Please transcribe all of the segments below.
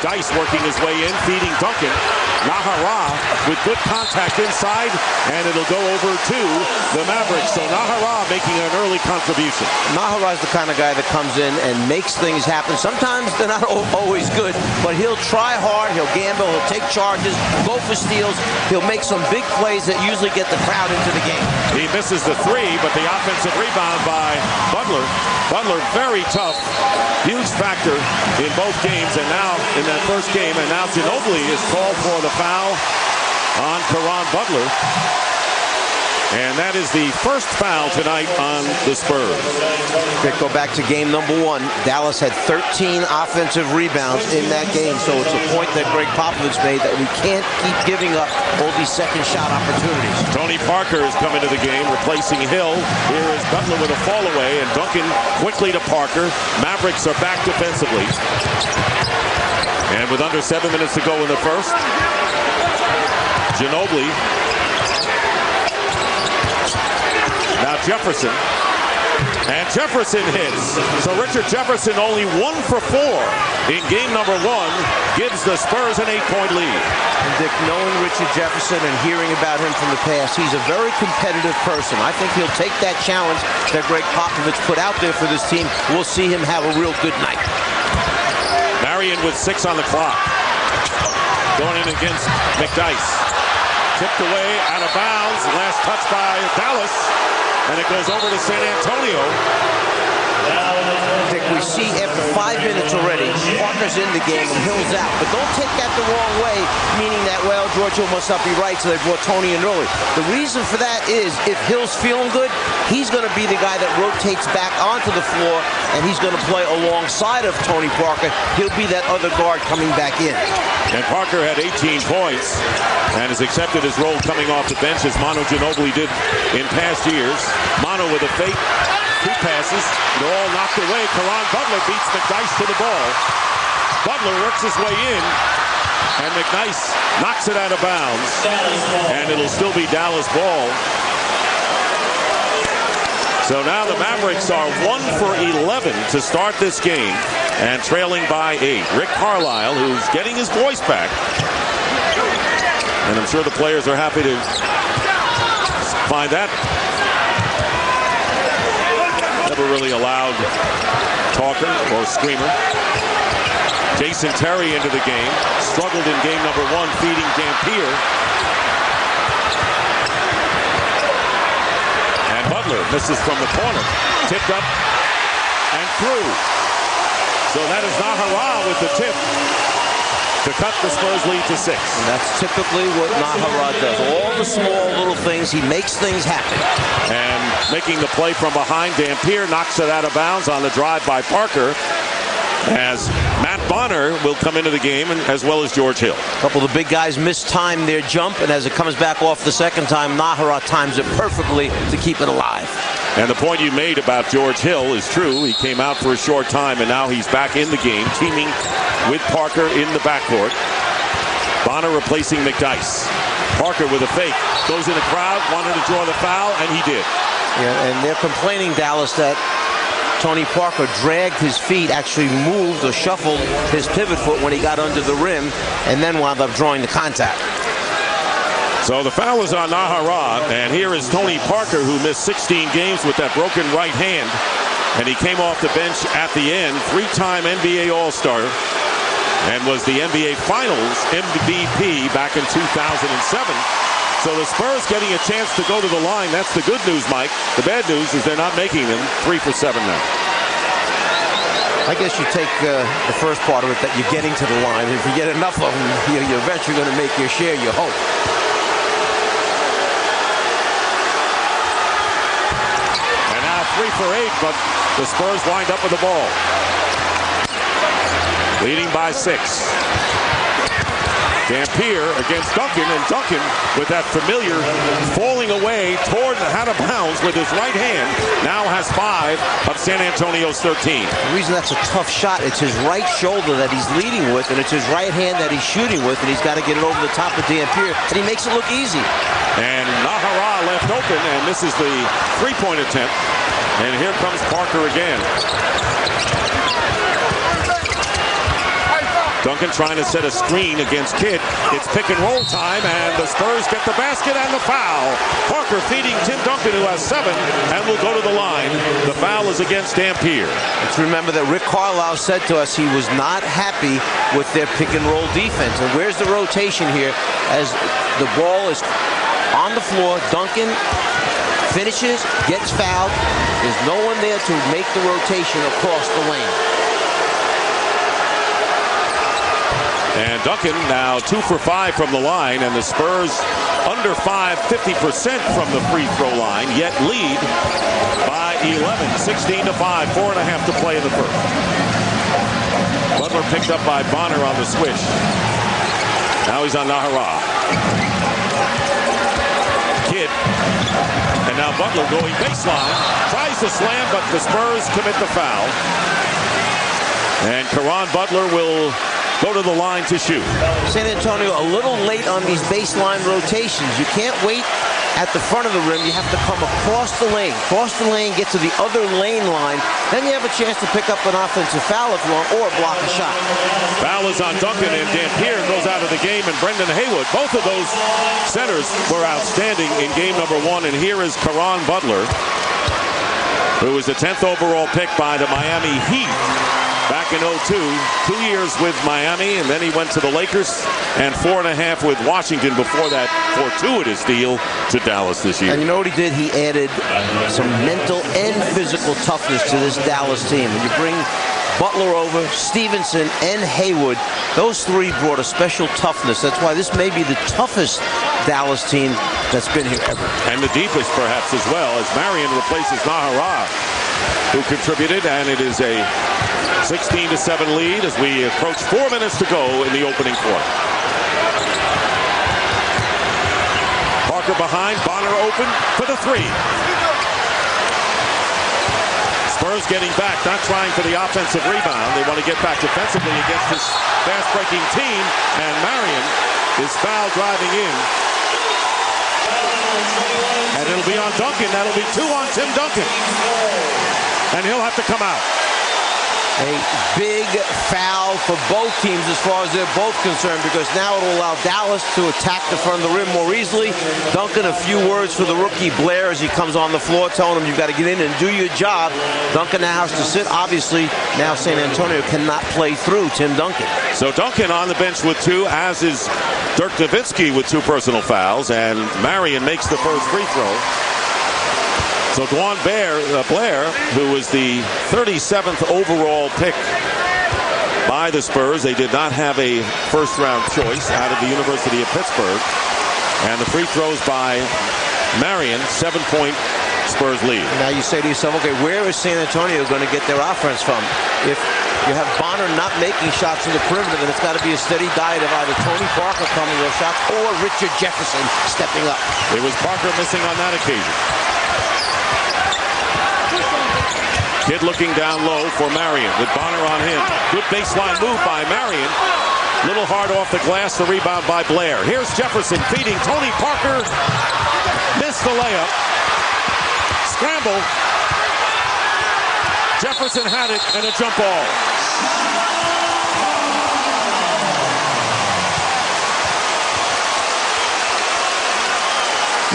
McDyess working his way in, feeding Duncan. Nahara with good contact inside, and it'll go over to the Mavericks. So Nahara making an early contribution. Nahara is the kind of guy that comes in and makes things happen. Sometimes they're not always good, but he'll try hard, he'll gamble, he'll take charges, go for steals. He'll make some big plays that usually get the crowd into the game. He misses the three, but the offensive rebound by Butler. Butler very tough, huge factor in both games, and now in that first game, and now Ginobili is called for the foul on Caron Butler. And that is the first foul tonight on the Spurs. Go back to game number 1. Dallas had 13 offensive rebounds in that game, so it's a point that Greg Popovich made that we can't keep giving up all these second shot opportunities. Tony Parker is coming to the game, replacing Hill. Here is Butler with a fall away, and Duncan quickly to Parker. Mavericks are back defensively. And with under 7 minutes to go in the first, Ginobili. Now Jefferson. And Jefferson hits. So Richard Jefferson, only 1 for 4 in game number 1, gives the Spurs an 8-point lead. And Dick, knowing Richard Jefferson and hearing about him from the past, he's a very competitive person. I think he'll take that challenge that Greg Popovich put out there for this team. We'll see him have a real good night. Marion with 6 on the clock. Going in against McDyess. Tipped away, out of bounds. Last touch by Dallas. And it goes over to San Antonio. Dick, we see after 5 minutes already, Parker's in the game and Hill's out. But don't take that the wrong way, meaning that, well, George Hill must not be right, so they brought Tony in early. The reason for that is if Hill's feeling good, he's going to be the guy that rotates back onto the floor, and he's going to play alongside of Tony Parker. He'll be that other guard coming back in. And Parker had 18 points and has accepted his role coming off the bench as Manu Ginobili did in past years. Manu with a fake. 2 passes, they're all knocked away. Caron Butler beats McDyess to the ball. Butler works his way in, and McDyess knocks it out of bounds, and it'll still be Dallas ball. So now the Mavericks are 1 for 11 to start this game, and trailing by 8. Rick Carlisle, who's getting his voice back, and I'm sure the players are happy to find that. Never really allowed talker or screamer. Jason Terry into the game. Struggled in game number 1, feeding Dampier. And Butler misses from the corner. Tipped up and through. So that is Nahara with the tip to cut the Spurs lead to 6. And that's typically what Nahara does. All the small little things, he makes things happen. And making the play from behind, Dampier knocks it out of bounds on the drive by Parker, as Matt Bonner will come into the game, and as well as George Hill. A couple of the big guys mistime their jump, and as it comes back off the second time, Nahara times it perfectly to keep it alive. And the point you made about George Hill is true. He came out for a short time, and now he's back in the game, teaming with Parker in the backcourt. Bonner replacing McDyess. Parker with a fake. Goes in the crowd, wanted to draw the foul, and he did. Yeah, and they're complaining, Dallas, that Tony Parker dragged his feet, actually moved or shuffled his pivot foot when he got under the rim, and then wound up drawing the contact. So the foul is on Nahara, and here is Tony Parker, who missed 16 games with that broken right hand. And he came off the bench at the end, 3-time NBA All-Star, and was the NBA Finals MVP back in 2007. So the Spurs getting a chance to go to the line. That's the good news, Mike. The bad news is they're not making them. 3 for 7 now. I guess you take the first part of it, that you're getting to the line. If you get enough of them, you're eventually going to make your share, you hope. And now 3 for 8, but the Spurs wind up with the ball. Leading by 6. Dampier against Duncan, and Duncan with that familiar falling away toward the out of bounds with his right hand now has 5 of San Antonio's 13. The reason that's a tough shot, it's his right shoulder that he's leading with, and it's his right hand that he's shooting with, and he's got to get it over the top of Dampier, and he makes it look easy. And Nahara left open, and this is the 3-point attempt. And here comes Parker again. Duncan trying to set a screen against Kidd. It's pick and roll time, and the Spurs get the basket and the foul. Parker feeding Tim Duncan, who has 7, and will go to the line. The foul is against Dampier. Let's remember that Rick Carlisle said to us he was not happy with their pick and roll defense. And where's the rotation here as the ball is on the floor? Duncan finishes, gets fouled. There's no one there to make the rotation across the lane. And Duncan now 2 for 5 from the line, and the Spurs under 50% from the free throw line, yet lead by 11, 16-5, 4.5 to play in the first. Butler picked up by Bonner on the switch. Now he's on Nahara. Kidd. And now Butler going baseline. Tries to slam, but the Spurs commit the foul. And Caron Butler will go to the line to shoot. San Antonio a little late on these baseline rotations. You can't wait at the front of the rim. You have to come across the lane. Cross the lane, get to the other lane line. Then you have a chance to pick up an offensive foul if you want, or block a shot. Foul is on Duncan, and Dampier goes out of the game, and Brendan Haywood. Both of those centers were outstanding in game number 1, and here is Caron Butler, who was the 10th overall pick by the Miami Heat back in 02, 2 years with Miami, and then he went to the Lakers, and 4.5 with Washington before that fortuitous deal to Dallas this year. And you know what he did? He added some mental and physical toughness to this Dallas team. When you bring Butler over, Stevenson, and Haywood, those 3 brought a special toughness. That's why this may be the toughest Dallas team that's been here ever. And the deepest, perhaps, as well, as Marion replaces Nahara, who contributed, and it is a 16-7 lead as we approach 4 minutes to go in the opening quarter. Parker behind, Bonner open for the 3. Spurs getting back, not trying for the offensive rebound. They want to get back defensively against this fast-breaking team, and Marion is foul driving in. And it'll be on Duncan. That'll be 2 on Tim Duncan. And he'll have to come out. A big foul for both teams as far as they're both concerned, because now it will allow Dallas to attack the front of the rim more easily. Duncan, a few words for the rookie Blair as he comes on the floor, telling him you've got to get in and do your job. Duncan now has to sit. Obviously, now San Antonio cannot play through Tim Duncan. So Duncan on the bench with 2, as is Dirk Nowitzki with 2 personal fouls, and Marion makes the first free throw. So Dwan Blair, who was the 37th overall pick by the Spurs, they did not have a first-round choice out of the University of Pittsburgh. And the free throws by Marion, 7-point Spurs lead. Now you say to yourself, okay, where is San Antonio going to get their offense from? If you have Bonner not making shots in the perimeter, then it's got to be a steady diet of either Tony Parker coming with shots or Richard Jefferson stepping up. It was Parker missing on that occasion. Kidd looking down low for Marion with Bonner on him. Good baseline move by Marion. Little hard off the glass, the rebound by Blair. Here's Jefferson feeding Tony Parker. Missed the layup. Scramble. Jefferson had it, and a jump ball.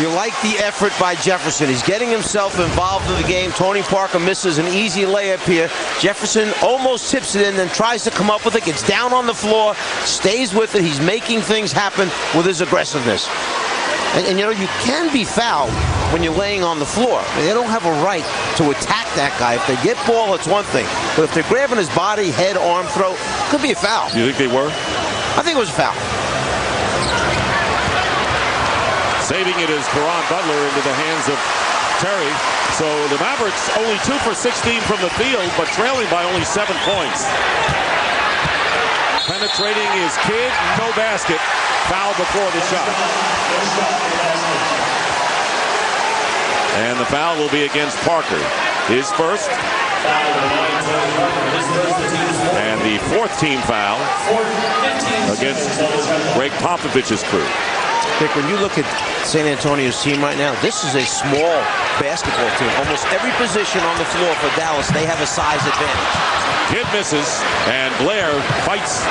You like the effort by Jefferson. He's getting himself involved in the game. Tony Parker misses an easy layup here. Jefferson almost tips it in, then tries to come up with it, gets down on the floor, stays with it. He's making things happen with his aggressiveness. And you know, you can be fouled when you're laying on the floor. They don't have a right to attack that guy. If they get ball, it's one thing. But if they're grabbing his body, head, arm, throat, it could be a foul. You think they were? I think it was a foul. Saving it is Caron Butler into the hands of Terry. So the Mavericks only 2 for 16 from the field, but trailing by only 7 points. Penetrating is Kidd, no basket. Foul before the shot. And the foul will be against Parker. His first. And the 4th team foul against Greg Popovich's crew. Dick, when you look at San Antonio's team right now, this is a small basketball team. Almost every position on the floor for Dallas, they have a size advantage. Kidd misses, and Blair fights